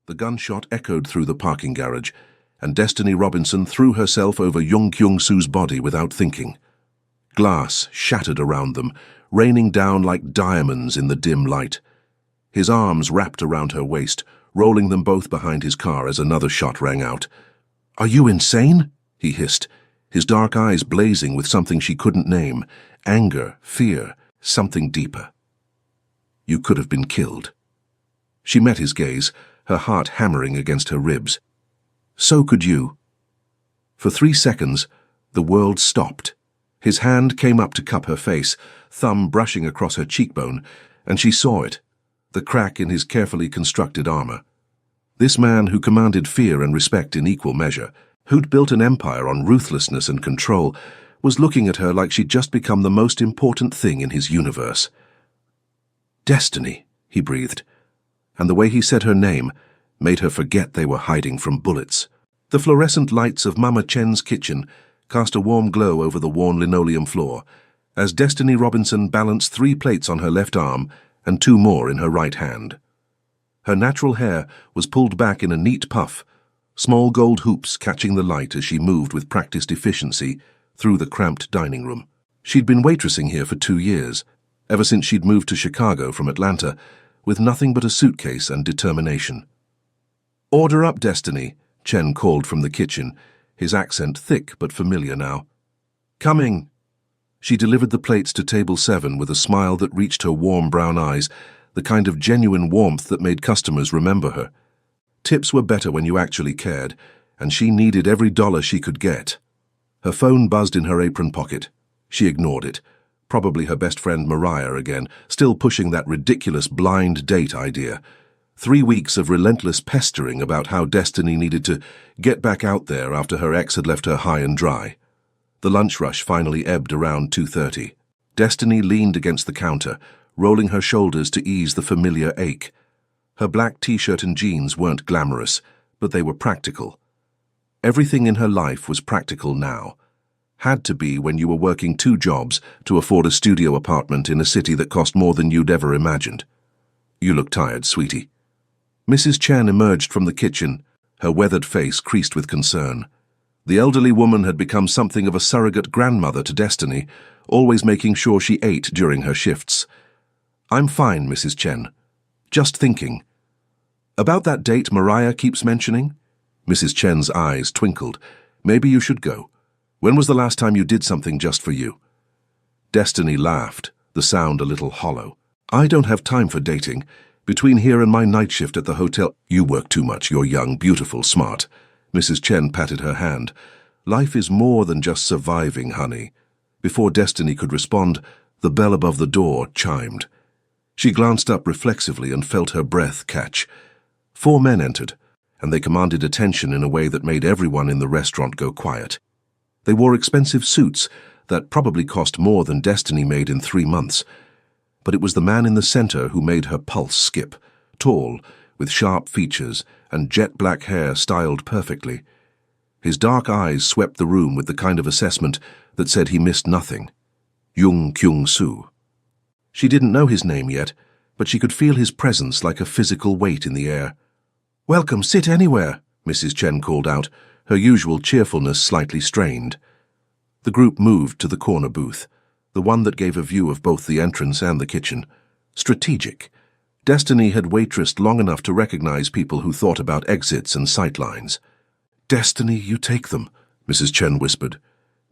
The gunshot echoed through the parking garage, and Destiny Robinson threw herself over Jung Kyung-soo's body without thinking. Glass shattered around them, raining down like diamonds in the dim light. His arms wrapped around her waist, rolling them both behind his car as another shot rang out. "Are you insane?" he hissed, his dark eyes blazing with something she couldn't name, anger, fear, something deeper. "You could have been killed." She met his gaze, her heart hammering against her ribs. "So could you." For 3 seconds, the world stopped. His hand came up to cup her face, thumb brushing across her cheekbone, and she saw it, the crack in his carefully constructed armor. This man who commanded fear and respect in equal measure, who'd built an empire on ruthlessness and control, was looking at her like she'd just become the most important thing in his universe. "Destiny," he breathed, and the way he said her name made her forget they were hiding from bullets. The fluorescent lights of Mama Chen's kitchen cast a warm glow over the worn linoleum floor, as Destiny Robinson balanced 3 plates on her left arm and 2 more in her right hand. Her natural hair was pulled back in a neat puff, small gold hoops catching the light as she moved with practiced efficiency through the cramped dining room. She'd been waitressing here for 2 years, ever since she'd moved to Chicago from Atlanta, with nothing but a suitcase and determination. "Order up, Destiny," Chen called from the kitchen, his accent thick but familiar now. "Coming." She delivered the plates to table 7 with a smile that reached her warm brown eyes, the kind of genuine warmth that made customers remember her. Tips were better when you actually cared, and she needed every dollar she could get. Her phone buzzed in her apron pocket. She ignored it. Probably her best friend Mariah again, still pushing that ridiculous blind date idea. 3 weeks of relentless pestering about how Destiny needed to get back out there after her ex had left her high and dry. The lunch rush finally ebbed around 2:30. Destiny leaned against the counter, rolling her shoulders to ease the familiar ache. Her black t-shirt and jeans weren't glamorous, but they were practical. Everything in her life was practical now. Had to be when you were working 2 jobs to afford a studio apartment in a city that cost more than you'd ever imagined. "You look tired, sweetie." Mrs. Chen emerged from the kitchen, her weathered face creased with concern. The elderly woman had become something of a surrogate grandmother to Destiny, always making sure she ate during her shifts. "I'm fine, Mrs. Chen. Just thinking." "About that date Mariah keeps mentioning?" Mrs. Chen's eyes twinkled. "Maybe you should go. When was the last time you did something just for you?" Destiny laughed, the sound a little hollow. "I don't have time for dating. Between here and my night shift at the hotel—" "You work too much. You're young, beautiful, smart." Mrs. Chen patted her hand. "Life is more than just surviving, honey." Before Destiny could respond, the bell above the door chimed. She glanced up reflexively and felt her breath catch. 4 men entered, and they commanded attention in a way that made everyone in the restaurant go quiet. They wore expensive suits that probably cost more than Destiny made in 3 months. But it was the man in the center who made her pulse skip, tall, with sharp features and jet-black hair styled perfectly. His dark eyes swept the room with the kind of assessment that said he missed nothing. Jung Kyung-soo. She didn't know his name yet, but she could feel his presence like a physical weight in the air. "Welcome, sit anywhere," Mrs. Chen called out, her usual cheerfulness slightly strained. The group moved to the corner booth, the one that gave a view of both the entrance and the kitchen. Strategic. Destiny had waitressed long enough to recognize people who thought about exits and sightlines. "Destiny, you take them," Mrs. Chen whispered.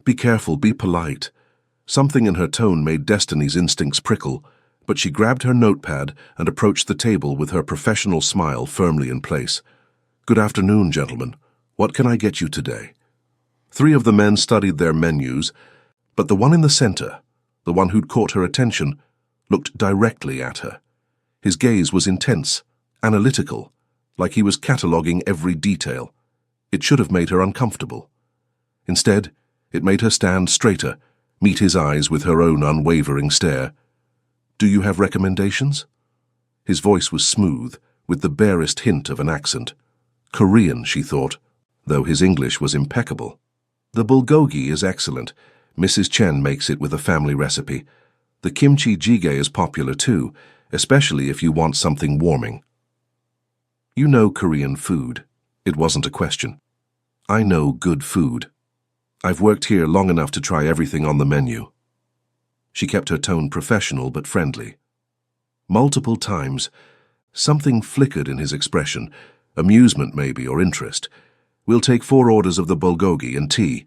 "Be careful, be polite." Something in her tone made Destiny's instincts prickle, but she grabbed her notepad and approached the table with her professional smile firmly in place. "Good afternoon, gentlemen. What can I get you today?" 3 of the men studied their menus, but the one in the center, the one who'd caught her attention, looked directly at her. His gaze was intense, analytical, like he was cataloging every detail. It should have made her uncomfortable. Instead, it made her stand straighter, meet his eyes with her own unwavering stare. "Do you have recommendations?" His voice was smooth, with the barest hint of an accent. Korean, she thought, though his English was impeccable. "The bulgogi is excellent. Mrs. Chen makes it with a family recipe. The kimchi jjigae is popular too, especially if you want something warming." You know Korean food. It wasn't a question. I know good food. I've worked here long enough to try everything on the menu. She kept her tone professional but friendly. Multiple times, something flickered in his expression, amusement maybe or interest. We'll take 4 orders of the bulgogi and tea.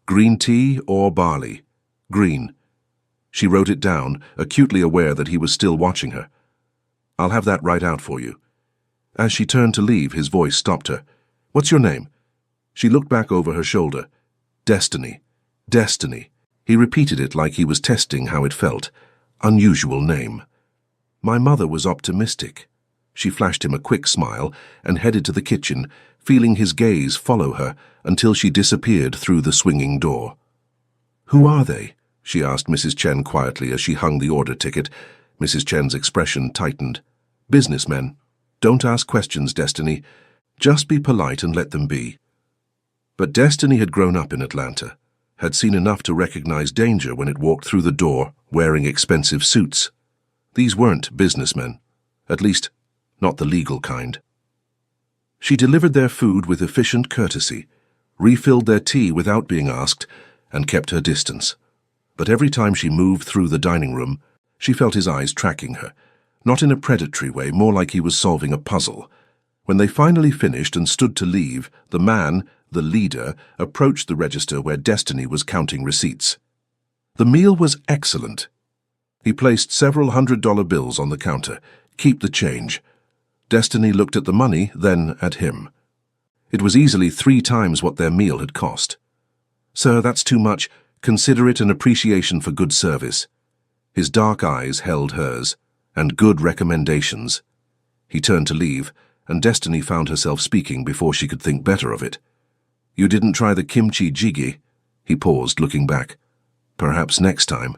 Green tea or barley? Green. She wrote it down, acutely aware that he was still watching her. I'll have that right out for you. As she turned to leave, his voice stopped her. What's your name? She looked back over her shoulder. Destiny. Destiny. He repeated it like he was testing how it felt. Unusual name. My mother was optimistic. She flashed him a quick smile and headed to the kitchen, feeling his gaze follow her until she disappeared through the swinging door. Who are they? She asked Mrs. Chen quietly as she hung the order ticket. Mrs. Chen's expression tightened. Businessmen. Don't ask questions, Destiny. Just be polite and let them be. But Destiny had grown up in Atlanta, had seen enough to recognize danger when it walked through the door wearing expensive suits. These weren't businessmen, at least not the legal kind. She delivered their food with efficient courtesy, refilled their tea without being asked, and kept her distance. But every time she moved through the dining room, she felt his eyes tracking her, not in a predatory way, more like he was solving a puzzle. When they finally finished and stood to leave, the man, the leader, approached the register where Destiny was counting receipts. The meal was excellent. He placed several $100 bills on the counter. Keep the change. Destiny looked at the money, then at him. It was easily 3 times what their meal had cost. Sir, that's too much. Consider it an appreciation for good service. His dark eyes held hers, and good recommendations. He turned to leave, and Destiny found herself speaking before she could think better of it. You didn't try the kimchi jjigae? He paused, looking back. Perhaps next time.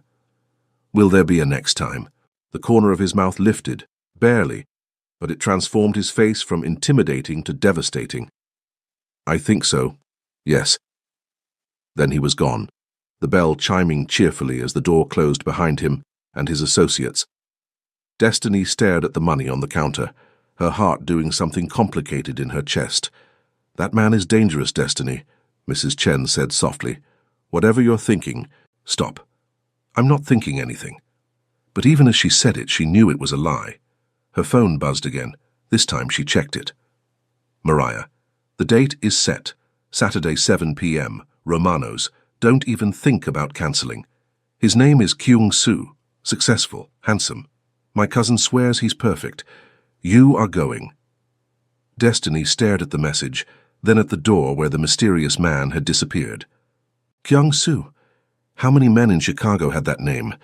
Will there be a next time? The corner of his mouth lifted, barely, but it transformed his face from intimidating to devastating. I think so. Yes. Then he was gone, the bell chiming cheerfully as the door closed behind him and his associates. Destiny stared at the money on the counter, her heart doing something complicated in her chest. That man is dangerous, Destiny, Mrs. Chen said softly. Whatever you're thinking, stop. I'm not thinking anything. But even as she said it, she knew it was a lie. Her phone buzzed again. This time she checked it. Mariah. The date is set. Saturday 7 p.m. Romano's. Don't even think about cancelling. His name is Kyung-soo. Successful. Handsome. My cousin swears he's perfect. You are going. Destiny stared at the message, then at the door where the mysterious man had disappeared. Kyung-soo. How many men in Chicago had that name?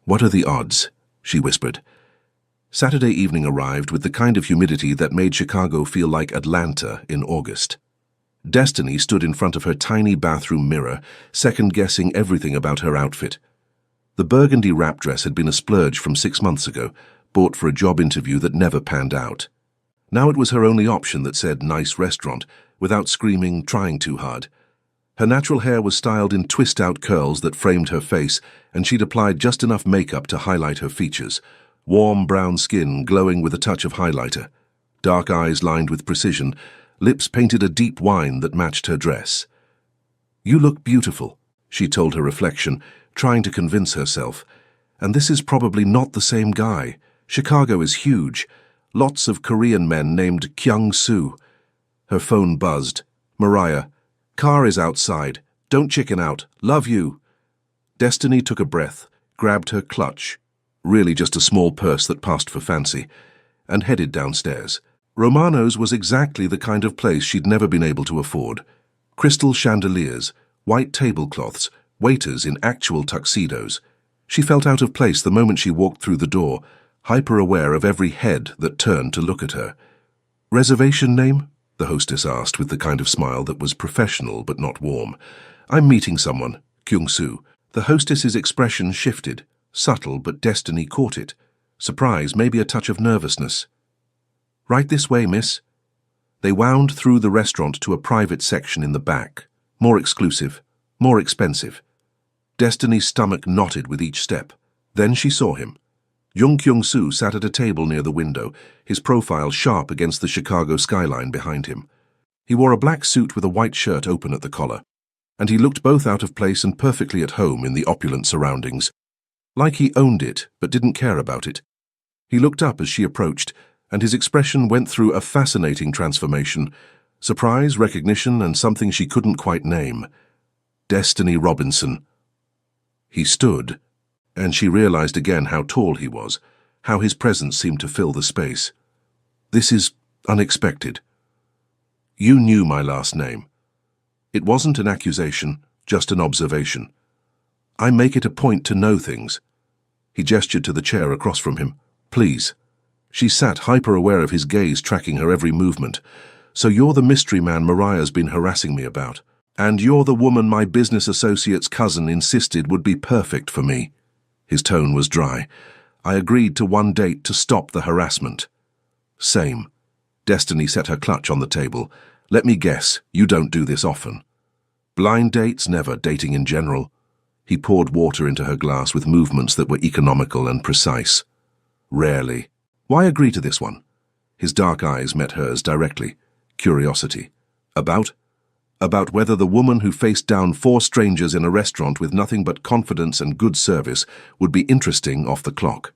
What are the odds? She whispered. Saturday evening arrived with the kind of humidity that made Chicago feel like Atlanta in August. Destiny stood in front of her tiny bathroom mirror, second-guessing everything about her outfit. The burgundy wrap dress had been a splurge from 6 months ago, bought for a job interview that never panned out. Now it was her only option that said nice restaurant, without screaming, trying too hard. Her natural hair was styled in twist-out curls that framed her face, and she'd applied just enough makeup to highlight her features. Warm brown skin glowing with a touch of highlighter. Dark eyes lined with precision, lips painted a deep wine that matched her dress. You look beautiful, she told her reflection, trying to convince herself. And this is probably not the same guy. Chicago is huge. Lots of Korean men named Kyung-soo. Her phone buzzed. Mariah. Car is outside. Don't chicken out. Love you. Destiny took a breath, grabbed her clutch, really just a small purse that passed for fancy, and headed downstairs. Romano's was exactly the kind of place she'd never been able to afford. Crystal chandeliers, white tablecloths, waiters in actual tuxedos. She felt out of place the moment she walked through the door, hyper-aware of every head that turned to look at her. Reservation name? The hostess asked with the kind of smile that was professional but not warm. I'm meeting someone, Kyung-soo. The hostess's expression shifted, subtle but Destiny caught it. Surprise, maybe a touch of nervousness. Right this way, miss. They wound through the restaurant to a private section in the back. More exclusive, more expensive. Destiny's stomach knotted with each step. Then she saw him. Jung Kyung-soo sat at a table near the window, his profile sharp against the Chicago skyline behind him. He wore a black suit with a white shirt open at the collar, and he looked both out of place and perfectly at home in the opulent surroundings. Like he owned it, but didn't care about it. He looked up as she approached, and his expression went through a fascinating transformation. Surprise, recognition, and something she couldn't quite name. Destiny Robinson. He stood, and she realized again how tall he was, how his presence seemed to fill the space. This is unexpected. You knew my last name. It wasn't an accusation, just an observation. I make it a point to know things. He gestured to the chair across from him. Please. She sat, hyper-aware of his gaze tracking her every movement. So you're the mystery man Mariah's been harassing me about. And you're the woman my business associate's cousin insisted would be perfect for me. His tone was dry. I agreed to one date to stop the harassment. Same. Destiny set her clutch on the table. Let me guess, you don't do this often. Blind dates, never. Dating in general. He poured water into her glass with movements that were economical and precise. Rarely. Why agree to this one? His dark eyes met hers directly. Curiosity. About whether the woman who faced down 4 strangers in a restaurant with nothing but confidence and good service would be interesting off the clock.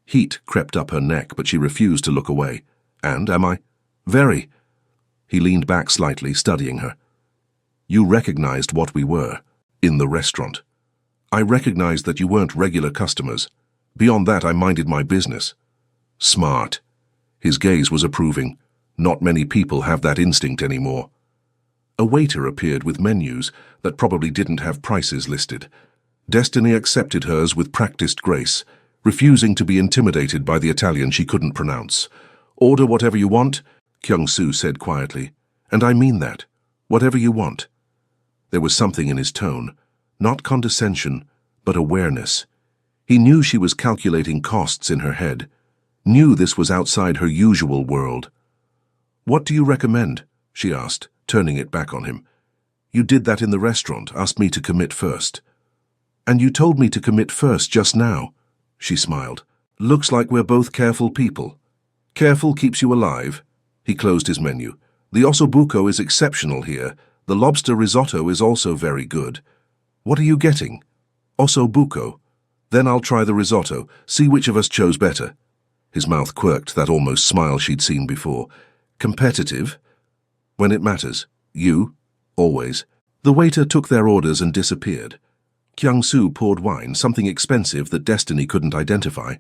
Heat crept up her neck, but she refused to look away. And, am I? Very. He leaned back slightly, studying her. You recognized what we were, in the restaurant. I recognized that you weren't regular customers. Beyond that, I minded my business. Smart. His gaze was approving. Not many people have that instinct anymore. A waiter appeared with menus that probably didn't have prices listed. Destiny accepted hers with practiced grace, refusing to be intimidated by the Italian she couldn't pronounce. Order whatever you want, Kyung-soo said quietly. And I mean that. Whatever you want. There was something in his tone, not condescension, but awareness. He knew she was calculating costs in her head, knew this was outside her usual world. What do you recommend? She asked, turning it back on him. You did that in the restaurant, asked me to commit first. And you told me to commit first just now, she smiled. Looks like we're both careful people. Careful keeps you alive. He closed his menu. The ossobuco is exceptional here. The lobster risotto is also very good. What are you getting? Ossobuco. Then I'll try the risotto, see which of us chose better. His mouth quirked, that almost smile she'd seen before. Competitive? When it matters. You? Always. The waiter took their orders and disappeared. Kyung-soo poured wine, something expensive that Destiny couldn't identify,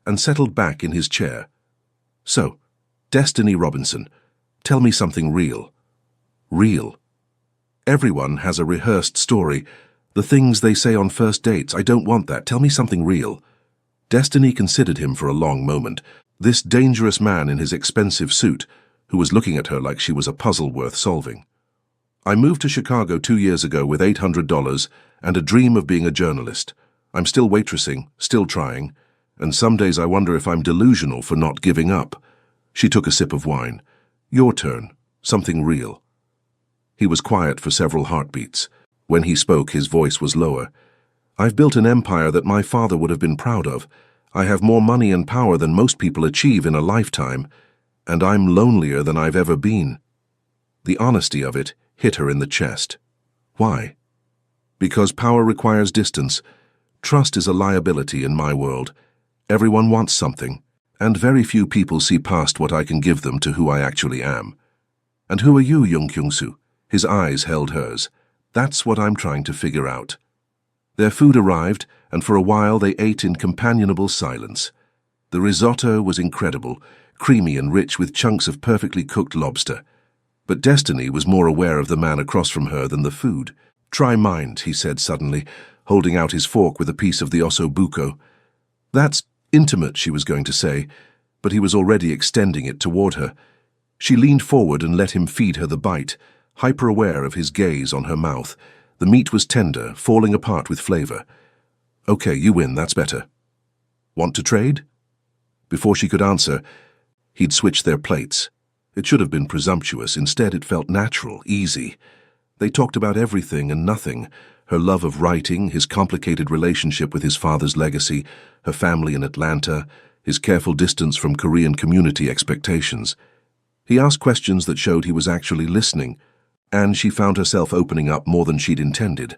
and settled back in his chair. So, Destiny Robinson, tell me something real. Real. Everyone has a rehearsed story. The things they say on first dates, I don't want that. Tell me something real. Destiny considered him for a long moment, this dangerous man in his expensive suit, who was looking at her like she was a puzzle worth solving. I moved to Chicago 2 years ago with $800 and a dream of being a journalist. I'm still waitressing, still trying, and some days I wonder if I'm delusional for not giving up. She took a sip of wine. Your turn. Something real. He was quiet for several heartbeats. When he spoke, his voice was lower. I've built an empire that my father would have been proud of. I have more money and power than most people achieve in a lifetime, and I'm lonelier than I've ever been. The honesty of it hit her in the chest. Why? Because power requires distance. Trust is a liability in my world. Everyone wants something, and very few people see past what I can give them to who I actually am. And who are you, Jung Kyung-soo? His eyes held hers. That's what I'm trying to figure out. Their food arrived, and for a while they ate in companionable silence. The risotto was incredible, creamy and rich with chunks of perfectly cooked lobster. But Destiny was more aware of the man across from her than the food. Try mine, he said suddenly, holding out his fork with a piece of the ossobuco. That's intimate, she was going to say, but he was already extending it toward her. She leaned forward and let him feed her the bite, hyper-aware of his gaze on her mouth. The meat was tender, falling apart with flavor. Okay, you win, that's better. Want to trade? Before she could answer, he'd switched their plates. It should have been presumptuous. Instead, it felt natural, easy. They talked about everything and nothing, Her love of writing, his complicated relationship with his father's legacy, her family in Atlanta, his careful distance from Korean community expectations. He asked questions that showed he was actually listening, and she found herself opening up more than she'd intended.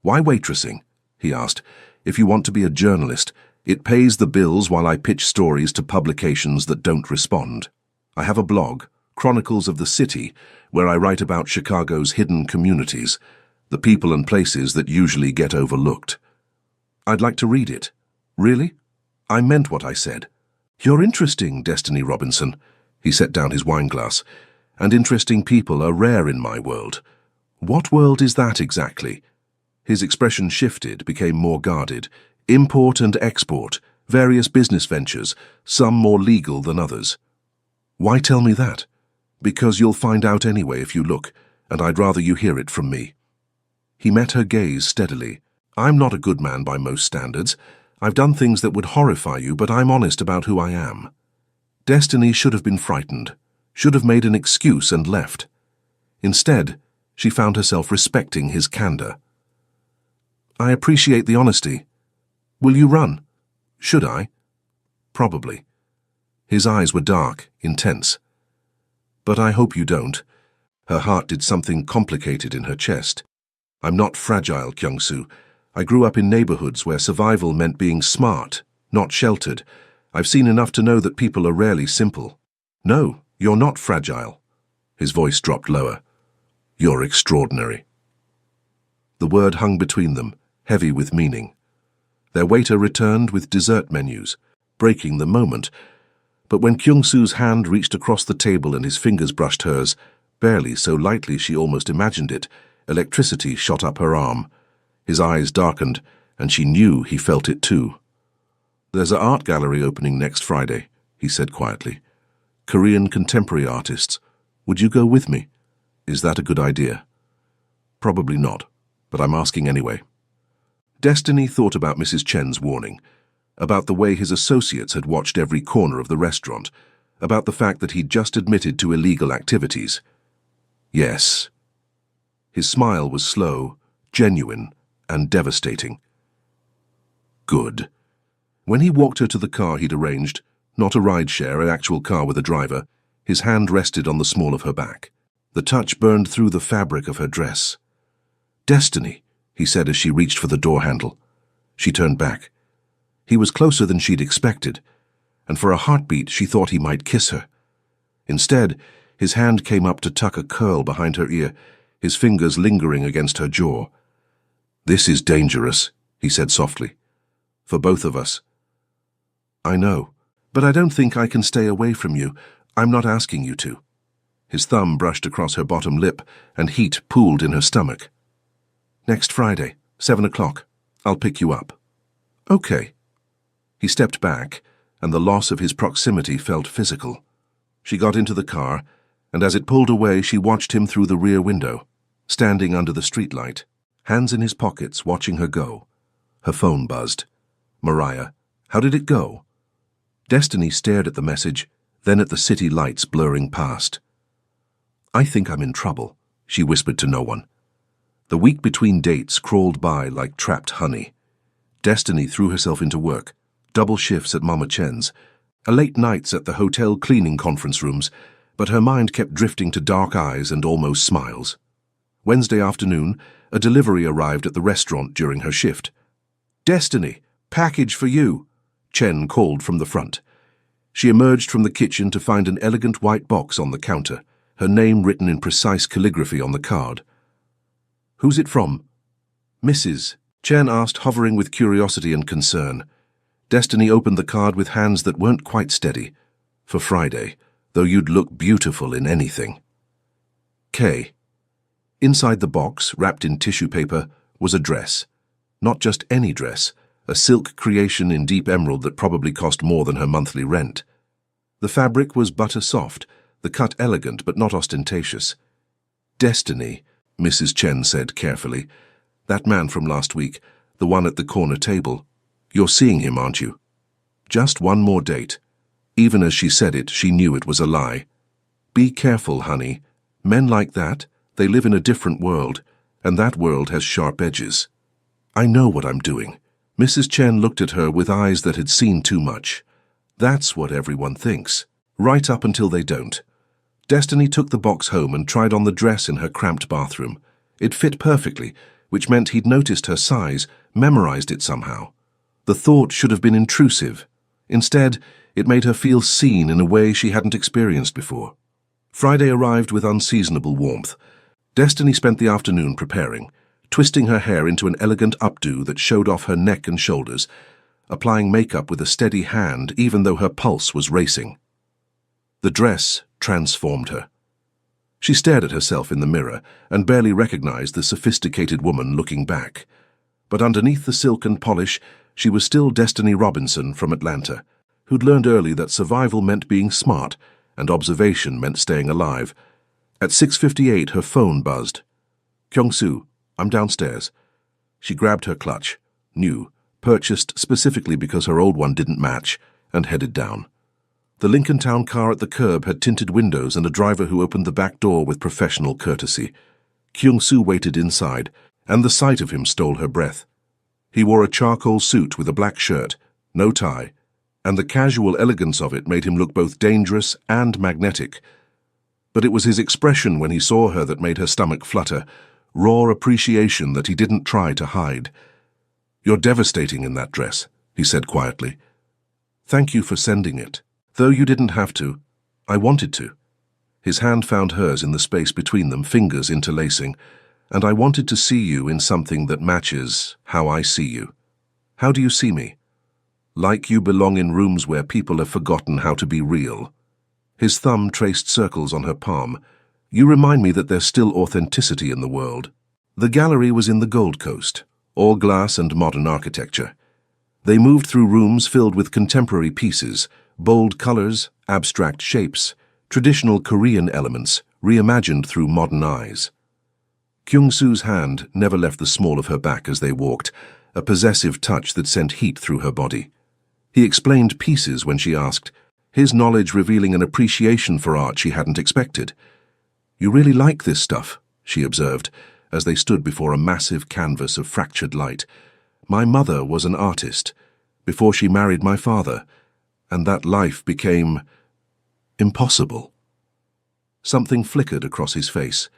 "Why waitressing?" he asked. "If you want to be a journalist, it pays the bills while I pitch stories to publications that don't respond. I have a blog, Chronicles of the City, where I write about Chicago's hidden communities, the people and places that usually get overlooked. I'd like to read it." "Really?" "I meant what I said." "You're interesting, Destiny Robinson." He set down his wineglass. "And interesting people are rare in my world." "What world is that exactly?" His expression shifted, became more guarded. "Import and export, various business ventures, some more legal than others." "Why tell me that?" "Because you'll find out anyway if you look, and I'd rather you hear it from me." He met her gaze steadily. "I'm not a good man by most standards. I've done things that would horrify you, but I'm honest about who I am." Destiny should have been frightened, should have made an excuse and left. Instead, she found herself respecting his candor. "I appreciate the honesty. Will you run?" "Should I?" "Probably." His eyes were dark, intense. "But I hope you don't." Her heart did something complicated in her chest. "I'm not fragile, Kyung-soo. I grew up in neighborhoods where survival meant being smart, not sheltered. I've seen enough to know that people are rarely simple." "No, you're not fragile." His voice dropped lower. "You're extraordinary." The word hung between them, heavy with meaning. Their waiter returned with dessert menus, breaking the moment. But when Kyung-soo's hand reached across the table and his fingers brushed hers, barely, so lightly she almost imagined it, electricity shot up her arm. His eyes darkened, and she knew he felt it too. "There's an art gallery opening next Friday," he said quietly. "Korean contemporary artists. Would you go with me?" "Is that a good idea?" "Probably not, but I'm asking anyway." Destiny thought about Mrs. Chen's warning, about the way his associates had watched every corner of the restaurant, about the fact that he'd just admitted to illegal activities. Yes. His smile was slow, genuine, and devastating. Good. When he walked her to the car he'd arranged, not a rideshare, an actual car with a driver, his hand rested on the small of her back. The touch burned through the fabric of her dress. "Destiny," he said as she reached for the door handle. She turned back. He was closer than she'd expected, and for a heartbeat she thought he might kiss her. Instead, his hand came up to tuck a curl behind her ear, his fingers lingering against her jaw. "This is dangerous," he said softly. "For both of us." "I know, but I don't think I can stay away from you. I'm not asking you to." His thumb brushed across her bottom lip, and heat pooled in her stomach. "Next Friday, 7 o'clock. I'll pick you up." "Okay." He stepped back, and the loss of his proximity felt physical. She got into the car, and as it pulled away she watched him through the rear window, standing under the streetlight, hands in his pockets, watching her go. Her phone buzzed. "Mariah, how did it go?" Destiny stared at the message, then at the city lights blurring past. "I think I'm in trouble," she whispered to no one. The week between dates crawled by like trapped honey. Destiny threw herself into work, double shifts at Mama Chen's, late nights at the hotel cleaning conference rooms, but her mind kept drifting to dark eyes and almost smiles. Wednesday afternoon, a delivery arrived at the restaurant during her shift. "Destiny, package for you," Chen called from the front. She emerged from the kitchen to find an elegant white box on the counter, her name written in precise calligraphy on the card. "Who's it from?" "Mrs." Chen asked, hovering with curiosity and concern. Destiny opened the card with hands that weren't quite steady. "For Friday, though you'd look beautiful in anything." K. Inside the box, wrapped in tissue paper, was a dress. Not just any dress, a silk creation in deep emerald that probably cost more than her monthly rent. The fabric was butter soft, the cut elegant but not ostentatious. "Destiny," Mrs. Chen said carefully. "That man from last week, the one at the corner table. You're seeing him, aren't you?" Just one more date. Even as she said it, she knew it was a lie. "Be careful, honey. Men like that, they live in a different world, and that world has sharp edges." I know what I'm doing. Mrs. Chen looked at her with eyes that had seen too much. That's what everyone thinks, right up until they don't. Destiny took the box home and tried on the dress in her cramped bathroom. It fit perfectly, which meant he'd noticed her size, memorized it somehow. The thought should have been intrusive. Instead, it made her feel seen in a way she hadn't experienced before. Friday arrived with unseasonable warmth. Destiny spent the afternoon preparing, twisting her hair into an elegant updo that showed off her neck and shoulders, applying makeup with a steady hand even though her pulse was racing. The dress transformed her. She stared at herself in the mirror and barely recognized the sophisticated woman looking back. But underneath the silk and polish, she was still Destiny Robinson from Atlanta, who'd learned early that survival meant being smart and observation meant staying alive. At 6:58, her phone buzzed. "Kyung-soo, I'm downstairs." She grabbed her clutch, new, purchased specifically because her old one didn't match, and headed down. The Lincoln Town car at the curb had tinted windows and a driver who opened the back door with professional courtesy. Kyung-soo waited inside, and the sight of him stole her breath. He wore a charcoal suit with a black shirt, no tie, and the casual elegance of it made him look both dangerous and magnetic. But it was his expression when he saw her that made her stomach flutter, raw appreciation that he didn't try to hide. "You're devastating in that dress," he said quietly. "Thank you for sending it. Though you didn't have to, I wanted to." His hand found hers in the space between them, fingers interlacing. "And I wanted to see you in something that matches how I see you. How do you see me? Like you belong in rooms where people have forgotten how to be real." His thumb traced circles on her palm. "You remind me that there's still authenticity in the world." The gallery was in the Gold Coast, all glass and modern architecture. They moved through rooms filled with contemporary pieces, bold colors, abstract shapes, traditional Korean elements, reimagined through modern eyes. Kyung-soo's hand never left the small of her back as they walked, a possessive touch that sent heat through her body. He explained pieces when she asked, his knowledge revealing an appreciation for art she hadn't expected. "You really like this stuff," she observed, as they stood before a massive canvas of fractured light. "My mother was an artist, before she married my father, and that life became impossible." Something flickered across his face.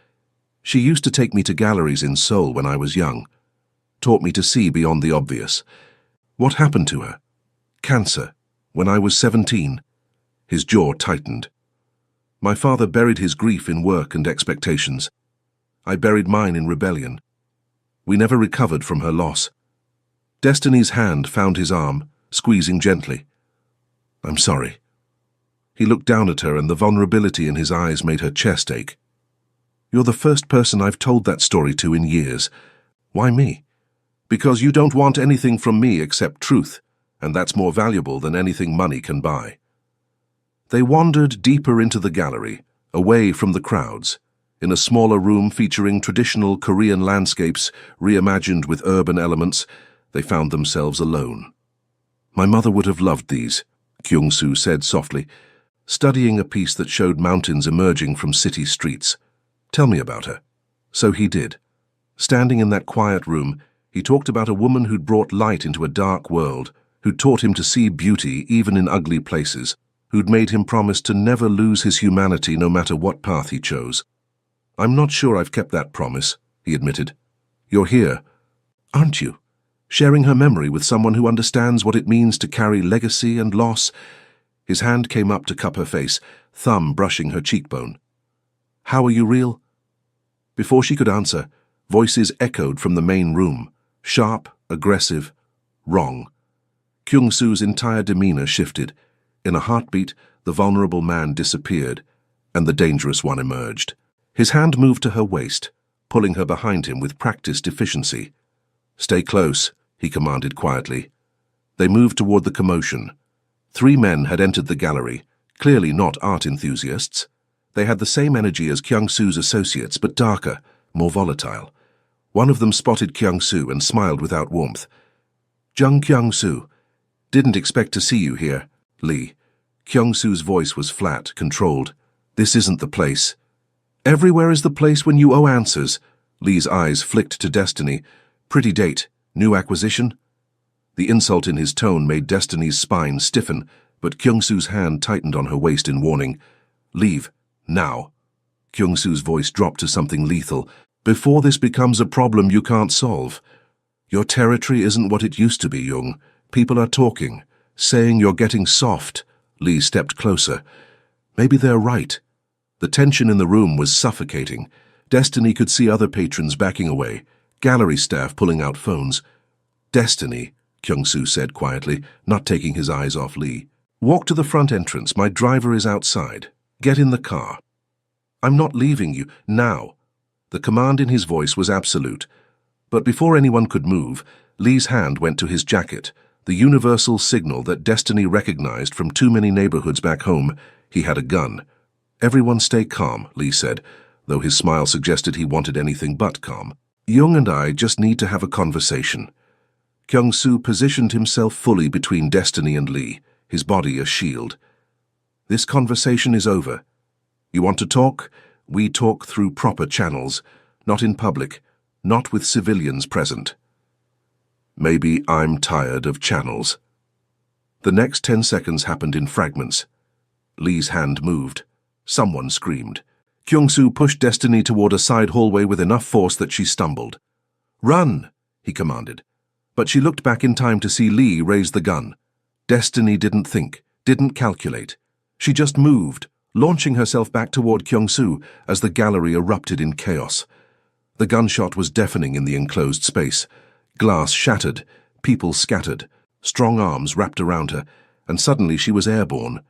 "She used to take me to galleries in Seoul when I was young, taught me to see beyond the obvious. What happened to her? Cancer, when I was 17. His jaw tightened. "My father buried his grief in work and expectations. I buried mine in rebellion. We never recovered from her loss." Destiny's hand found his arm, squeezing gently. "I'm sorry." He looked down at her, and the vulnerability in his eyes made her chest ache. "You're the first person I've told that story to in years. Why me?" "Because you don't want anything from me except truth, and that's more valuable than anything money can buy." They wandered deeper into the gallery, away from the crowds. In a smaller room featuring traditional Korean landscapes reimagined with urban elements, they found themselves alone. "My mother would have loved these," Kyung-soo said softly, studying a piece that showed mountains emerging from city streets. "Tell me about her." So he did. Standing in that quiet room, he talked about a woman who'd brought light into a dark world, who'd taught him to see beauty even in ugly places, who'd made him promise to never lose his humanity no matter what path he chose. "I'm not sure I've kept that promise," he admitted. "You're here, aren't you? Sharing her memory with someone who understands what it means to carry legacy and loss." His hand came up to cup her face, thumb brushing her cheekbone. "How are you real?" Before she could answer, voices echoed from the main room, sharp, aggressive, wrong. Kyung-soo's entire demeanor shifted. In a heartbeat, the vulnerable man disappeared, and the dangerous one emerged. His hand moved to her waist, pulling her behind him with practiced efficiency. "Stay close," he commanded quietly. They moved toward the commotion. 3 men had entered the gallery, clearly not art enthusiasts. They had the same energy as Kyung-soo's associates, but darker, more volatile. One of them spotted Kyung-soo and smiled without warmth. "Jung Kyung-soo, didn't expect to see you here, Lee." Kyung-soo's voice was flat, controlled. "This isn't the place." "Everywhere is the place when you owe answers." Lee's eyes flicked to Destiny. "Pretty date, New acquisition? The insult in his tone made Destiny's spine stiffen, but Kyung-soo's hand tightened on her waist in warning. Leave. Now. Kyung-soo's voice dropped to something lethal. Before this becomes a problem you can't solve. Your territory isn't what it used to be, Jung. People are talking, saying you're getting soft. Lee stepped closer. Maybe they're right. The tension in the room was suffocating. Destiny could see other patrons backing away, gallery staff pulling out phones. Destiny, Kyung-soo said quietly, not taking his eyes off Lee. Walk to the front entrance. My driver is outside. Get in the car. I'm not leaving you. Now. The command in his voice was absolute. But before anyone could move, Lee's hand went to his jacket, the universal signal that Destiny recognized from too many neighborhoods back home. He had a gun. Everyone stay calm, Lee said, though his smile suggested he wanted anything but calm. Jung and I just need to have a conversation. Kyung-soo positioned himself fully between Destiny and Lee, his body a shield. This conversation is over. You want to talk? We talk through proper channels, not in public, not with civilians present. Maybe I'm tired of channels. The next 10 seconds happened in fragments. Lee's hand moved. Someone screamed. Kyung-soo pushed Destiny toward a side hallway with enough force that she stumbled. Run, he commanded. But she looked back in time to see Lee raise the gun. Destiny didn't think, didn't calculate. She just moved, launching herself back toward Kyung-soo as the gallery erupted in chaos. The gunshot was deafening in the enclosed space. Glass shattered, people scattered, strong arms wrapped around her, and suddenly she was airborne.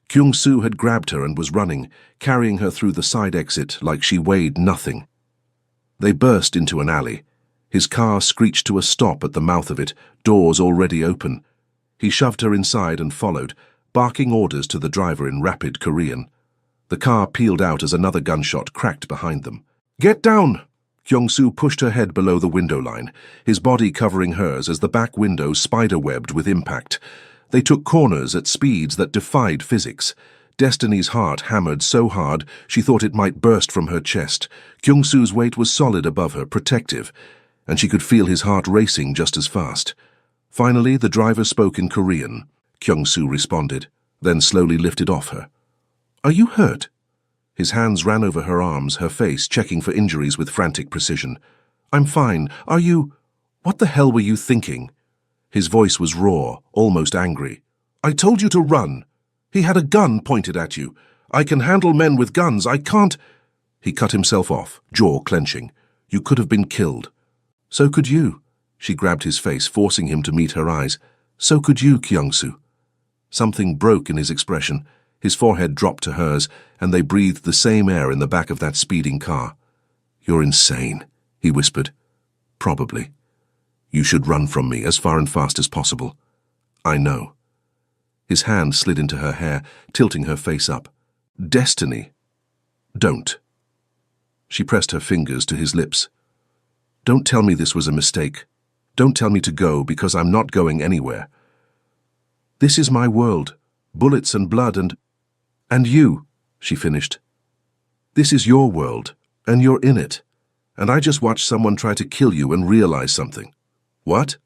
Kyung-soo had grabbed her and was running, carrying her through the side exit like she weighed nothing. They burst into an alley. His car screeched to a stop at the mouth of it, doors already open. He shoved her inside and followed, barking orders to the driver in rapid Korean. The car peeled out as another gunshot cracked behind them. Get down! Kyung-soo pushed her head below the window line, his body covering hers as the back window spider-webbed with impact. They took corners at speeds that defied physics. Destiny's heart hammered so hard she thought it might burst from her chest. Kyung-soo's weight was solid above her, protective, and she could feel his heart racing just as fast. Finally, the driver spoke in Korean. Kyung-soo responded, then slowly lifted off her. Are you hurt? His hands ran over her arms, her face, checking for injuries with frantic precision. I'm fine. Are you... What the hell were you thinking? His voice was raw, almost angry. I told you to run. He had a gun pointed at you. I can handle men with guns. I can't... He cut himself off, jaw clenching. You could have been killed. So could you. She grabbed his face, forcing him to meet her eyes. So could you, Kyung-soo. Something broke in his expression. His forehead dropped to hers, and they breathed the same air in the back of that speeding car. You're insane, he whispered. Probably. You should run from me as far and fast as possible. I know. His hand slid into her hair, tilting her face up. Destiny. Don't. She pressed her fingers to his lips. Don't tell me this was a mistake. Don't tell me to go, because I'm not going anywhere. This is my world. Bullets and blood and you, she finished. This is your world, and you're in it. And I just watched someone try to kill you and realize something. What?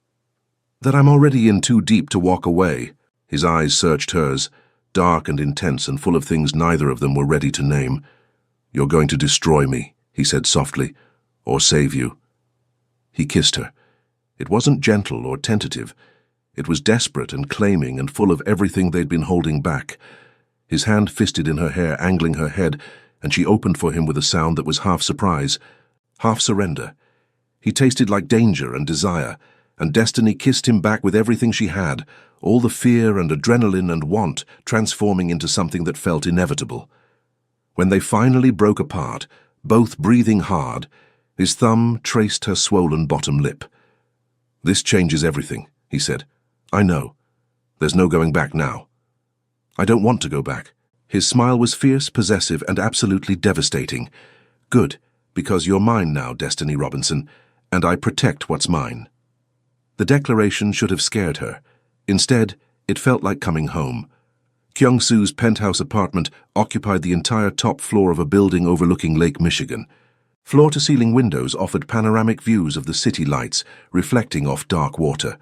That I'm already in too deep to walk away. His eyes searched hers, dark and intense and full of things neither of them were ready to name. You're going to destroy me, he said softly, or save you. He kissed her. It wasn't gentle or tentative. It was desperate and claiming and full of everything they'd been holding back. His hand fisted in her hair, angling her head, and she opened for him with a sound that was half surprise, half surrender. He tasted like danger and desire, and Destiny kissed him back with everything she had, all the fear and adrenaline and want transforming into something that felt inevitable. When they finally broke apart, both breathing hard, his thumb traced her swollen bottom lip. This changes everything, he said. I know. There's no going back now. I don't want to go back. His smile was fierce, possessive, and absolutely devastating. Good, because you're mine now, Destiny Robinson, and I protect what's mine. The declaration should have scared her. Instead, it felt like coming home. Kyung-soo's penthouse apartment occupied the entire top floor of a building overlooking Lake Michigan. Floor-to-ceiling windows offered panoramic views of the city lights reflecting off dark water,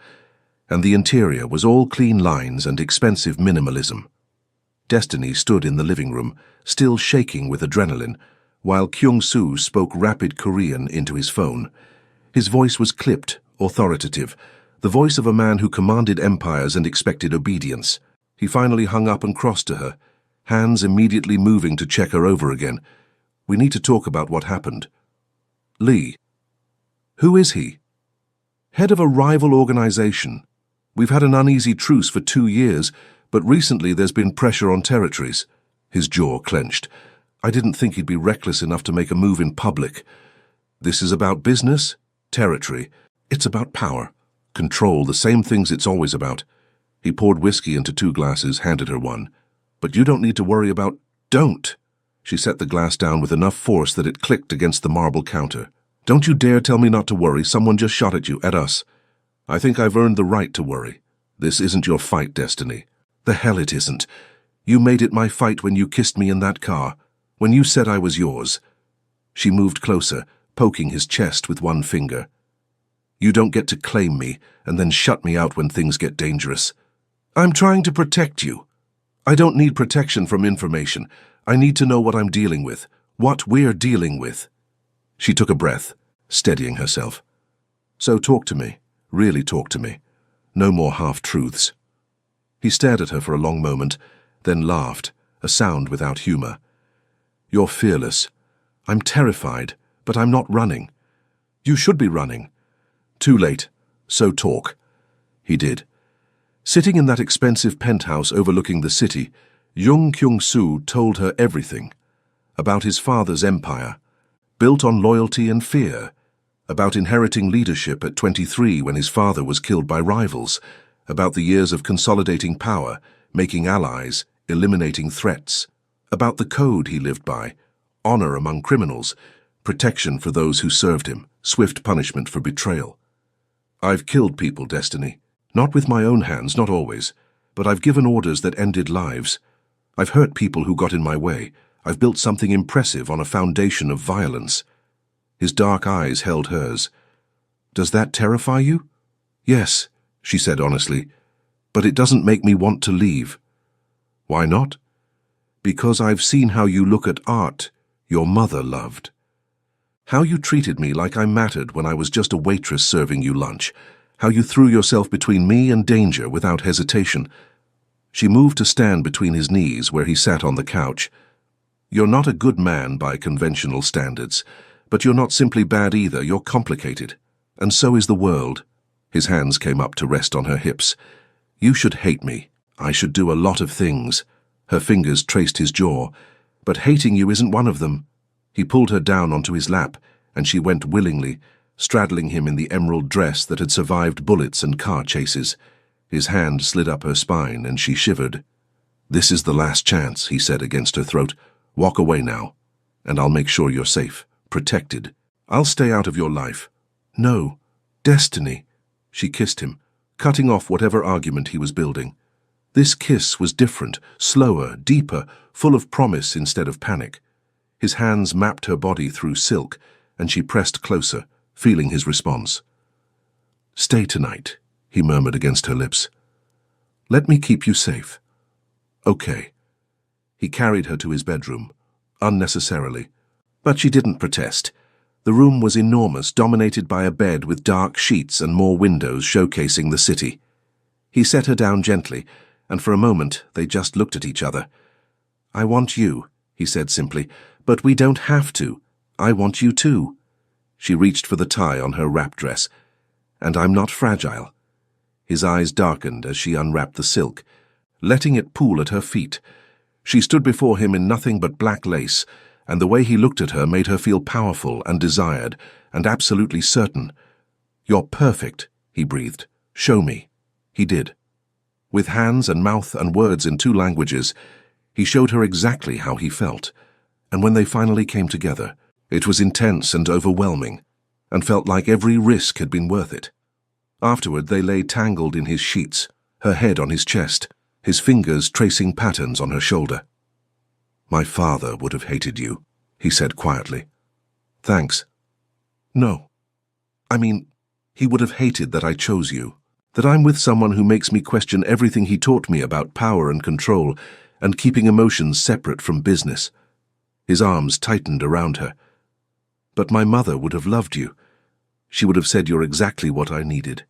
and the interior was all clean lines and expensive minimalism. Destiny stood in the living room, still shaking with adrenaline, while Kyung-soo spoke rapid Korean into his phone. His voice was clipped, authoritative, the voice of a man who commanded empires and expected obedience. He finally hung up and crossed to her, hands immediately moving to check her over again. "We need to talk about what happened." "Lee." "Who is he?" "Head of a rival organization. We've had an uneasy truce for 2 years, but recently there's been pressure on territories." His jaw clenched. "I didn't think he'd be reckless enough to make a move in public. This is about business, territory. It's about power, control, the same things it's always about." He poured whiskey into 2 glasses, handed her one. "But you don't need to worry about—" "Don't!" She set the glass down with enough force that it clicked against the marble counter. "Don't you dare tell me not to worry. Someone just shot at you, at us. I think I've earned the right to worry. This isn't your fight, Destiny." "The hell it isn't. You made it my fight when you kissed me in that car, when you said I was yours." She moved closer, poking his chest with one finger. "You don't get to claim me and then shut me out when things get dangerous. I'm trying to protect you. I don't need protection from information. I need to know what I'm dealing with, what we're dealing with." She took a breath, steadying herself. "So talk to me, really talk to me. No more half-truths." He stared at her for a long moment, then laughed, a sound without humor. "You're fearless. I'm terrified, but I'm not running. You should be running." "Too late. So talk." He did. Sitting in that expensive penthouse overlooking the city, Jung Kyung-soo told her everything. About his father's empire, built on loyalty and fear. About inheriting leadership at 23 when his father was killed by rivals. About the years of consolidating power, making allies, eliminating threats. About the code he lived by, honor among criminals, protection for those who served him, swift punishment for betrayal. "I've killed people, Destiny. Not with my own hands, not always, but I've given orders that ended lives. I've hurt people who got in my way. I've built something impressive on a foundation of violence." His dark eyes held hers. "Does that terrify you?" "Yes," she said honestly, "but it doesn't make me want to leave." "Why not?" "Because I've seen how you look at art your mother loved. How you treated me like I mattered when I was just a waitress serving you lunch. How you threw yourself between me and danger without hesitation." She moved to stand between his knees where he sat on the couch. "You're not a good man by conventional standards, but you're not simply bad either. You're complicated. And so is the world." His hands came up to rest on her hips. "You should hate me. I should do a lot of things." Her fingers traced his jaw. "But hating you isn't one of them." He pulled her down onto his lap, and she went willingly, straddling him in the emerald dress that had survived bullets and car chases. His hand slid up her spine, and she shivered. "This is the last chance," he said against her throat. "Walk away now, and I'll make sure you're safe, protected. I'll stay out of your life." "No, Destiny." She kissed him, cutting off whatever argument he was building. This kiss was different, slower, deeper, full of promise instead of panic. His hands mapped her body through silk, and she pressed closer, feeling his response. "Stay tonight," he murmured against her lips. "Let me keep you safe." "Okay." He carried her to his bedroom, unnecessarily. But she didn't protest. The room was enormous, dominated by a bed with dark sheets and more windows showcasing the city. He set her down gently, and for a moment they just looked at each other. "I want you," he said simply, "but we don't have to. I want you too." She reached for the tie on her wrap dress. "And I'm not fragile." His eyes darkened as she unwrapped the silk, letting it pool at her feet. She stood before him in nothing but black lace, and the way he looked at her made her feel powerful and desired, and absolutely certain. "You're perfect," he breathed. "Show me." He did. With hands and mouth and words in 2 languages, he showed her exactly how he felt. And when they finally came together, it was intense and overwhelming, and felt like every risk had been worth it. Afterward, they lay tangled in his sheets, her head on his chest, his fingers tracing patterns on her shoulder. "My father would have hated you," he said quietly. Thanks. No. I mean, he would have hated that I chose you, that I'm with someone who makes me question everything he taught me about power and control and keeping emotions separate from business. His arms tightened around her. But my mother would have loved you. She would have said you're exactly what I needed.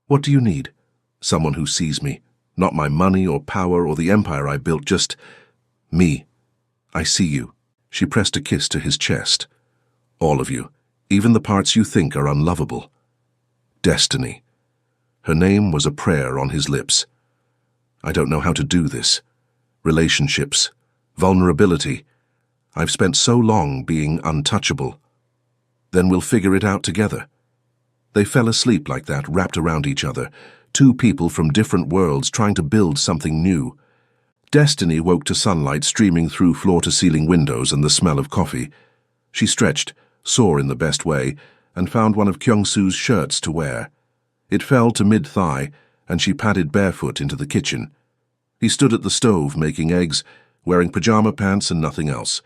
What do you need? Someone who sees me, not my money or power or the empire I built, just me. I see you. She pressed a kiss to his chest. All of you, even the parts you think are unlovable. Destiny. Her name was a prayer on his lips. I don't know how to do this. Relationships, vulnerability. I've spent so long being untouchable. Then we'll figure it out together. They fell asleep like that, wrapped around each other, two people from different worlds trying to build something new. Destiny woke to sunlight streaming through floor-to-ceiling windows and the smell of coffee. She stretched, sore in the best way, and found one of Kyung-soo's shirts to wear. It fell to mid-thigh, and she padded barefoot into the kitchen. He stood at the stove making eggs, wearing pajama pants and nothing else.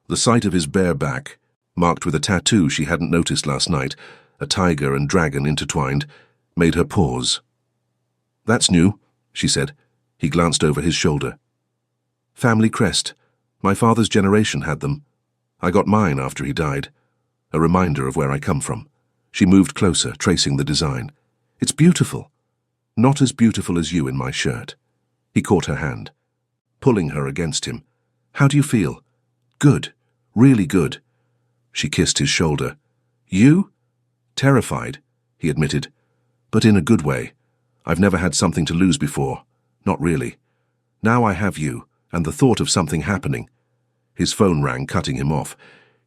The sight of his bare back, marked with a tattoo she hadn't noticed last night, a tiger and dragon intertwined, made her pause. That's new, she said. He glanced over his shoulder. Family crest. My father's generation had them. I got mine after he died. A reminder of where I come from. She moved closer, tracing the design. It's beautiful. Not as beautiful as you in my shirt. He caught her hand, pulling her against him. How do you feel? Good. Really good. She kissed his shoulder. You? Terrified, he admitted. But in a good way. I've never had something to lose before. Not really. Now I have you, and the thought of something happening. His phone rang, cutting him off.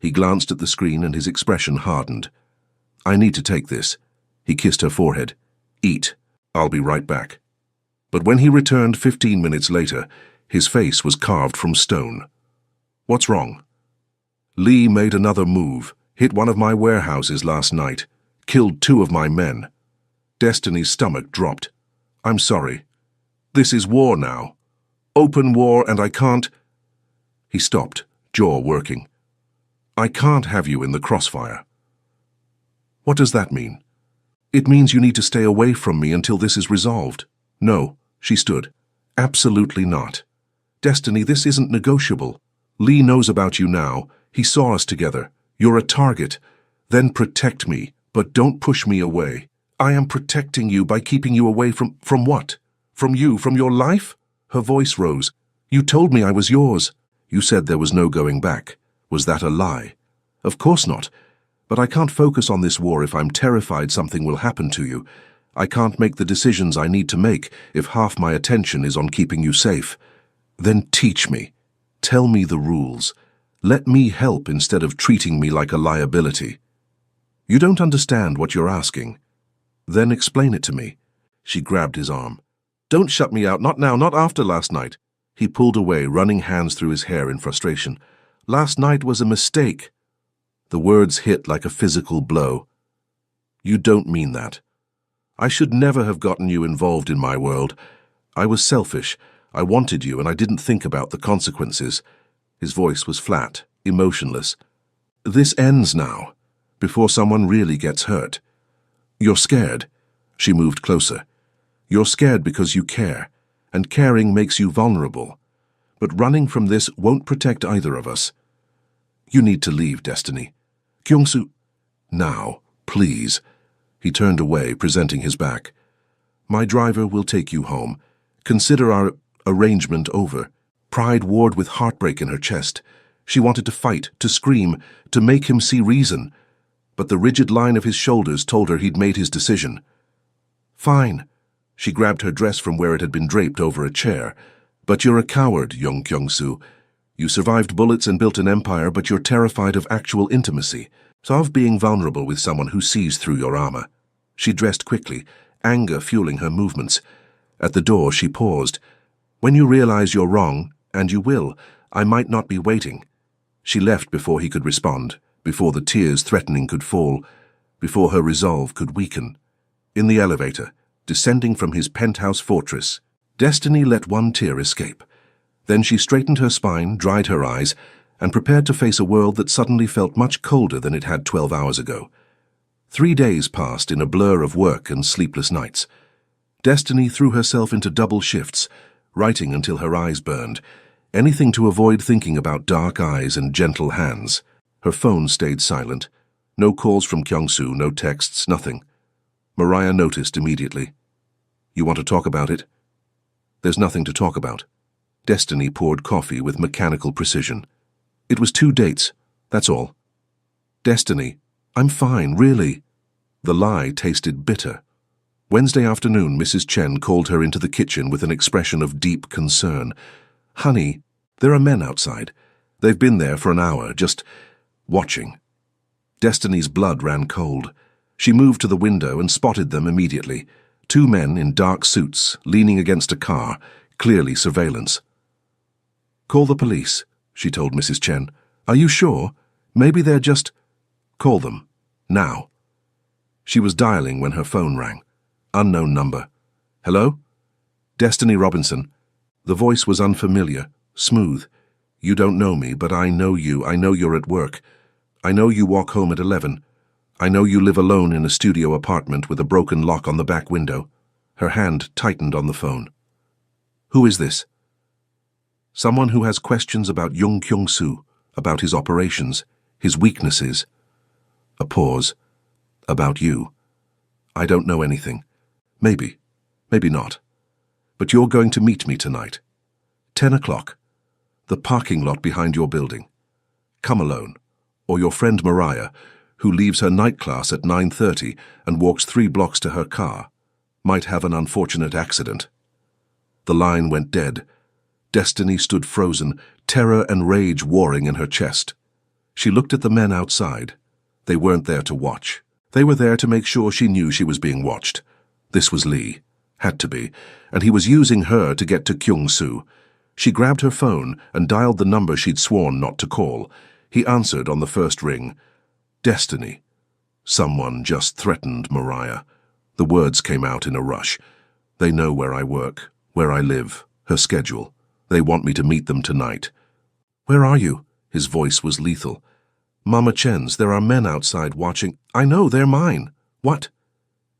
He glanced at the screen and his expression hardened. I need to take this. He kissed her forehead. Eat. I'll be right back. But when he returned 15 minutes later, his face was carved from stone. What's wrong? Lee made another move, hit one of my warehouses last night, killed 2 of my men. Destiny's stomach dropped. I'm sorry. This is war now. Open war, and I can't... He stopped, jaw working. I can't have you in the crossfire. What does that mean? It means you need to stay away from me until this is resolved. No, she stood. Absolutely not. Destiny, this isn't negotiable. Lee knows about you now. He saw us together. You're a target. Then protect me, but don't push me away. I am protecting you by keeping you away from what? From you, from your life? Her voice rose. You told me I was yours. You said there was no going back. Was that a lie? Of course not. But I can't focus on this war if I'm terrified something will happen to you. I can't make the decisions I need to make if half my attention is on keeping you safe. Then teach me. Tell me the rules. Let me help instead of treating me like a liability. You don't understand what you're asking. Then explain it to me. She grabbed his arm. Don't shut me out, not now, not after last night. He pulled away, running hands through his hair in frustration. Last night was a mistake. The words hit like a physical blow. You don't mean that. I should never have gotten you involved in my world. I was selfish. I wanted you and I didn't think about the consequences. His voice was flat, emotionless. This ends now, before someone really gets hurt. You're scared. She moved closer. You're scared because you care, and caring makes you vulnerable. But running from this won't protect either of us. You need to leave, Destiny. Kyung-soo... Now, please. He turned away, presenting his back. My driver will take you home. Consider our arrangement over. Pride warred with heartbreak in her chest. She wanted to fight, to scream, to make him see reason. But the rigid line of his shoulders told her he'd made his decision. Fine. She grabbed her dress from where it had been draped over a chair. But you're a coward, young Kyung-soo. You survived bullets and built an empire, but you're terrified of actual intimacy, so of being vulnerable with someone who sees through your armor. She dressed quickly, anger fueling her movements. At the door, she paused. When you realize you're wrong, and you will, I might not be waiting. She left before he could respond, before the tears threatening could fall, before her resolve could weaken. In the elevator, descending from his penthouse fortress, Destiny let one tear escape. Then she straightened her spine, dried her eyes, and prepared to face a world that suddenly felt much colder than it had 12 hours ago. 3 days passed in a blur of work and sleepless nights. Destiny threw herself into double shifts, writing until her eyes burned, anything to avoid thinking about dark eyes and gentle hands. Her phone stayed silent. No calls from Kyung-soo, no texts, nothing. Mariah noticed immediately. "You want to talk about it?" "There's nothing to talk about." Destiny poured coffee with mechanical precision. "It was 2 dates, that's all." "Destiny, I'm fine, really." The lie tasted bitter. Wednesday afternoon, Mrs. Chen called her into the kitchen with an expression of deep concern. "Honey, there are men outside. They've been there for an hour, just watching." Destiny's blood ran cold. She moved to the window and spotted them immediately. 2 men in dark suits, leaning against a car, clearly surveillance. "Call the police," she told Mrs. Chen. "Are you sure? Maybe they're just—" "Call them. Now." She was dialing when her phone rang. Unknown number. "Hello? Destiny Robinson." The voice was unfamiliar, smooth. "You don't know me, but I know you. I know you're at work. I know you walk home at 11. I know you live alone in a studio apartment with a broken lock on the back window." Her hand tightened on the phone. "Who is this?" "Someone who has questions about Jung Kyung-soo, about his operations, his weaknesses." A pause. "About you. I don't know anything. Maybe. Maybe not. But you're going to meet me tonight. 10 o'clock. The parking lot behind your building. Come alone. Or your friend Mariah, who leaves her night class at 9:30 and walks 3 blocks to her car, might have an unfortunate accident." The line went dead. Destiny stood frozen, terror and rage warring in her chest. She looked at the men outside. They weren't there to watch. They were there to make sure she knew she was being watched. This was Lee. Had to be. And he was using her to get to Kyung-soo. She grabbed her phone and dialed the number she'd sworn not to call. He answered on the first ring. "Destiny." Someone just threatened Mariah. The words came out in a rush. "They know where I work, where I live, her schedule. They want me to meet them tonight." "Where are you?" His voice was lethal. "Mama Chen's. There are men outside watching." "I know, they're mine." "What?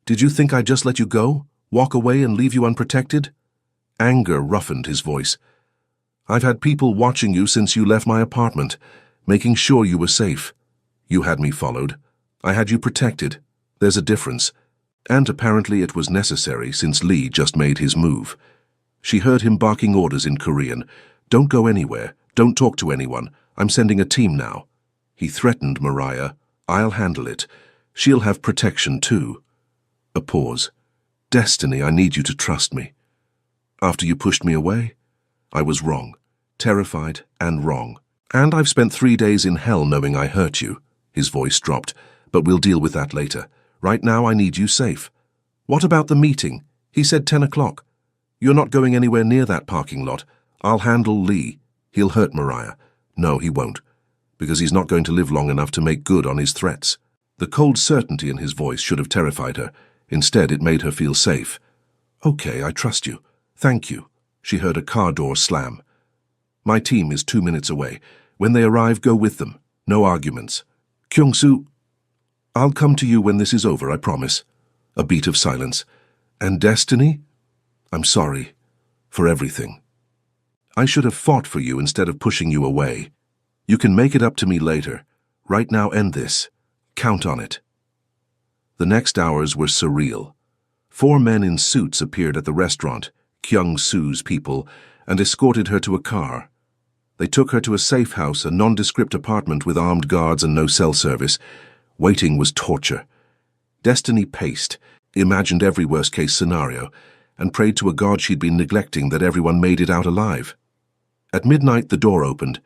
Did you think I'd just let you go? Walk away and leave you unprotected?" Anger roughened his voice. "I've had people watching you since you left my apartment, making sure you were safe. You had me followed. I had you protected. There's a difference." And apparently it was necessary since Lee just made his move. She heard him barking orders in Korean. "Don't go anywhere. Don't talk to anyone. I'm sending a team now." He threatened Mariah. "I'll handle it. She'll have protection too." A pause. "Destiny, I need you to trust me. After you pushed me away, I was wrong. Terrified and wrong. And I've spent 3 days in hell knowing I hurt you." His voice dropped. "But we'll deal with that later. Right now I need you safe." "What about the meeting? He said 10 o'clock. "You're not going anywhere near that parking lot. I'll handle Lee. He'll hurt Mariah." "No, he won't. Because he's not going to live long enough to make good on his threats." The cold certainty in his voice should have terrified her. Instead, it made her feel safe. "Okay, I trust you. Thank you." She heard a car door slam. "My team is 2 minutes away. When they arrive, go with them. No arguments." "Kyung-soo, I'll come to you when this is over, I promise." A beat of silence. "And Destiny? I'm sorry. For everything. I should have fought for you instead of pushing you away. You can make it up to me later. Right now, end this. Count on it." The next hours were surreal. 4 men in suits appeared at the restaurant, Kyung-soo's people, and escorted her to a car. They took her to a safe house, a nondescript apartment with armed guards and no cell service. Waiting was torture. Destiny paced, imagined every worst-case scenario, and prayed to a god she'd been neglecting that everyone made it out alive. At midnight, the door opened.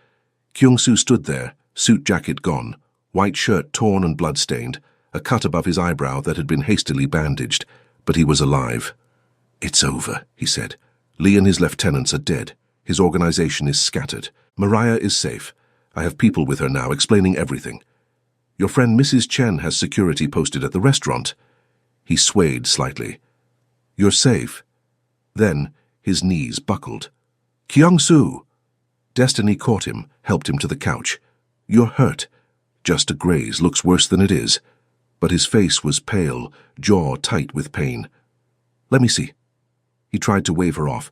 Kyung-soo stood there, suit jacket gone, white shirt torn and blood-stained, a cut above his eyebrow that had been hastily bandaged, but he was alive. "It's over," he said. "Lee and his lieutenants are dead. His organization is scattered. Mariah is safe. I have people with her now explaining everything. Your friend Mrs. Chen has security posted at the restaurant." He swayed slightly. "You're safe." Then his knees buckled. "Kyung-soo!" Destiny caught him, helped him to the couch. "You're hurt. Just a graze, looks worse than it is." But his face was pale, jaw tight with pain. "Let me see." He tried to wave her off,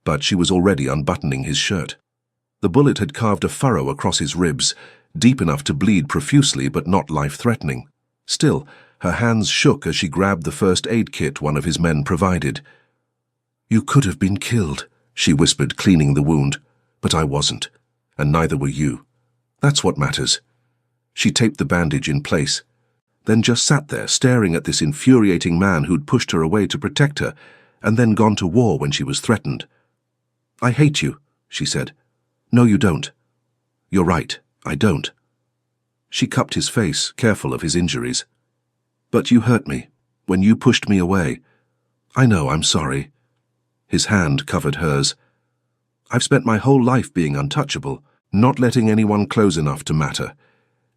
but she was already unbuttoning his shirt. The bullet had carved a furrow across his ribs, deep enough to bleed profusely but not life-threatening. Still, her hands shook as she grabbed the first aid kit one of his men provided. "You could have been killed," she whispered, cleaning the wound. "But I wasn't, and neither were you. That's what matters." She taped the bandage in place, then just sat there staring at this infuriating man who'd pushed her away to protect her, and then gone to war when she was threatened. "I hate you," she said. "No, you don't." "You're right, I don't." She cupped his face, careful of his injuries. "But you hurt me, when you pushed me away." "I know, I'm sorry." His hand covered hers. "I've spent my whole life being untouchable, not letting anyone close enough to matter.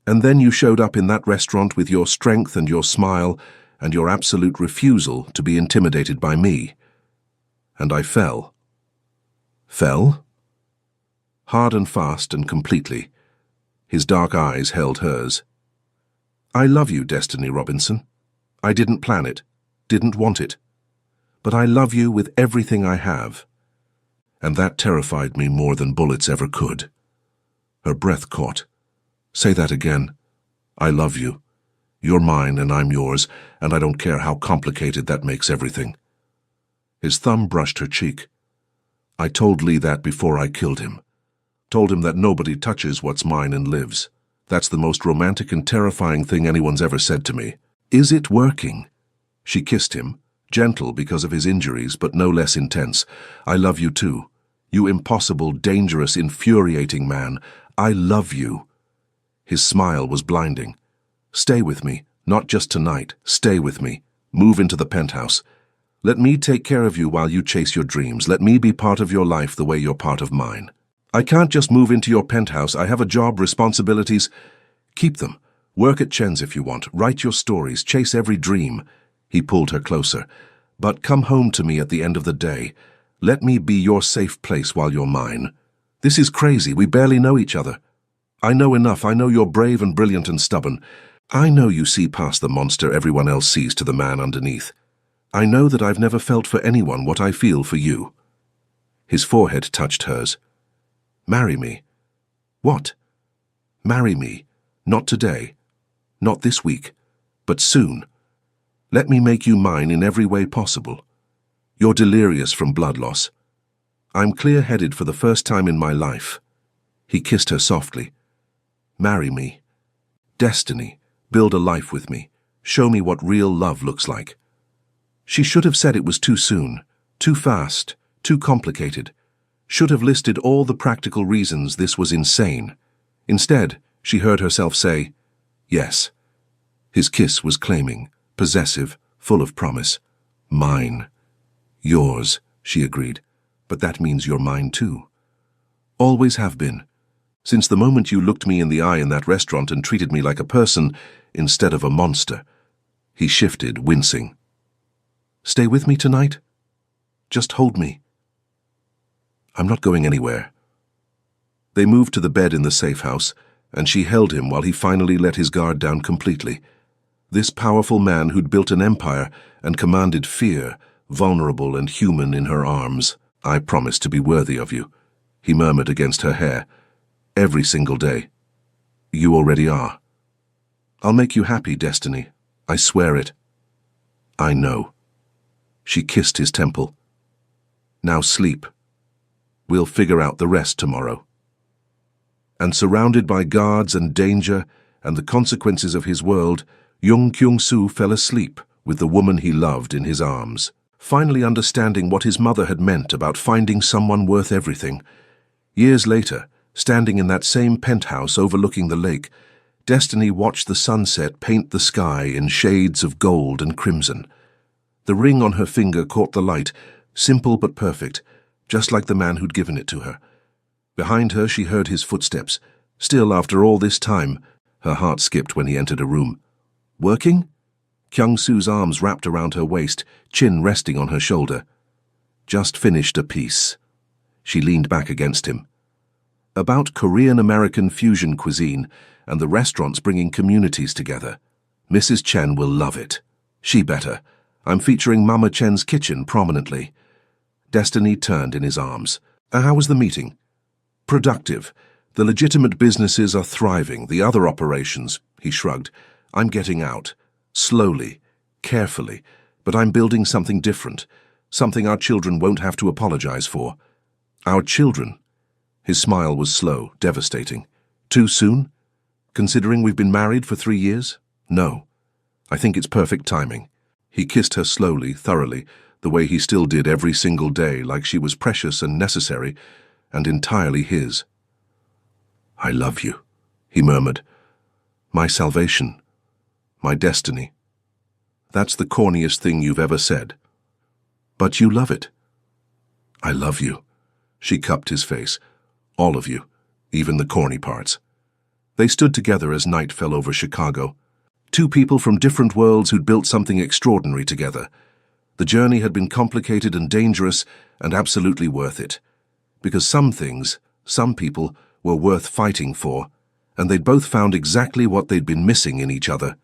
And then you showed up in that restaurant with your strength and your smile and your absolute refusal to be intimidated by me. And I fell." "Fell?" Hard and fast and completely. His dark eyes held hers. "I love you, Destiny Robinson. I didn't plan it, didn't want it. But I love you with everything I have." And that terrified me more than bullets ever could. Her breath caught. "Say that again. I love you. You're mine and I'm yours, and I don't care how complicated that makes everything." His thumb brushed her cheek. "I told Lee that before I killed him. Told him that nobody touches what's mine and lives. That's the most romantic and terrifying thing anyone's ever said to me. Is it working?" She kissed him, gentle because of his injuries, but no less intense. "I love you too. You impossible, dangerous, infuriating man. I love you." His smile was blinding. "Stay with me, not just tonight. Stay with me. Move into the penthouse. Let me take care of you while you chase your dreams. Let me be part of your life the way you're part of mine. I can't just move into your penthouse. I have a job, responsibilities. Keep them. Work at Chen's if you want. Write your stories. Chase every dream." He pulled her closer. "But come home to me at the end of the day. Let me be your safe place while you're mine. This is crazy. We barely know each other. I know enough. I know you're brave and brilliant and stubborn. I know you see past the monster everyone else sees to the man underneath. I know that I've never felt for anyone what I feel for you." His forehead touched hers. "Marry me." "What?" "Marry me. Not today. Not this week. But soon. Let me make you mine in every way possible. You're delirious from blood loss. I'm clear-headed for the first time in my life." He kissed her softly. "Marry me. Destiny. Build a life with me. Show me what real love looks like." She should have said it was too soon, too fast, too complicated. Should have listed all the practical reasons this was insane. Instead, she heard herself say, "Yes." His kiss was claiming, possessive, full of promise. "Mine." "Yours," she agreed. "But that means you're mine too. Always have been. Since the moment you looked me in the eye in that restaurant and treated me like a person instead of a monster." He shifted, wincing. "Stay with me tonight? Just hold me." "I'm not going anywhere." They moved to the bed in the safe house, and she held him while he finally let his guard down completely. This powerful man who'd built an empire and commanded fear, vulnerable and human in her arms. "I promise to be worthy of you," he murmured against her hair. "Every single day. You already are. I'll make you happy, Destiny. I swear it." "I know." She kissed his temple. "Now sleep. We'll figure out the rest tomorrow." And surrounded by guards and danger and the consequences of his world, Jung Kyung-soo fell asleep with the woman he loved in his arms, finally understanding what his mother had meant about finding someone worth everything. Years later, standing in that same penthouse overlooking the lake, Destiny watched the sunset paint the sky in shades of gold and crimson. The ring on her finger caught the light, simple but perfect, just like the man who'd given it to her. Behind her she heard his footsteps. Still, after all this time, her heart skipped when he entered a room. "Working?" Kyung-soo's arms wrapped around her waist, chin resting on her shoulder. "Just finished a piece." She leaned back against him. About Korean-American fusion cuisine and the restaurants bringing communities together. Mrs. Chen will love it. She better. I'm featuring Mama Chen's kitchen prominently. Destiny turned in his arms. How was the meeting? Productive. The legitimate businesses are thriving. The other operations, he shrugged. I'm getting out. Slowly, carefully, but I'm building something different. Something our children won't have to apologize for. Our children? His smile was slow, devastating. Too soon? Considering we've been married for 3 years? No. I think it's perfect timing. He kissed her slowly, thoroughly, the way he still did every single day, like she was precious and necessary, and entirely his. I love you, he murmured. My salvation. My destiny. That's the corniest thing you've ever said. But you love it. I love you. She cupped his face. All of you, even the corny parts. They stood together as night fell over Chicago. Two people from different worlds who'd built something extraordinary together. The journey had been complicated and dangerous and absolutely worth it. Because some things, some people, were worth fighting for, and they'd both found exactly what they'd been missing in each other.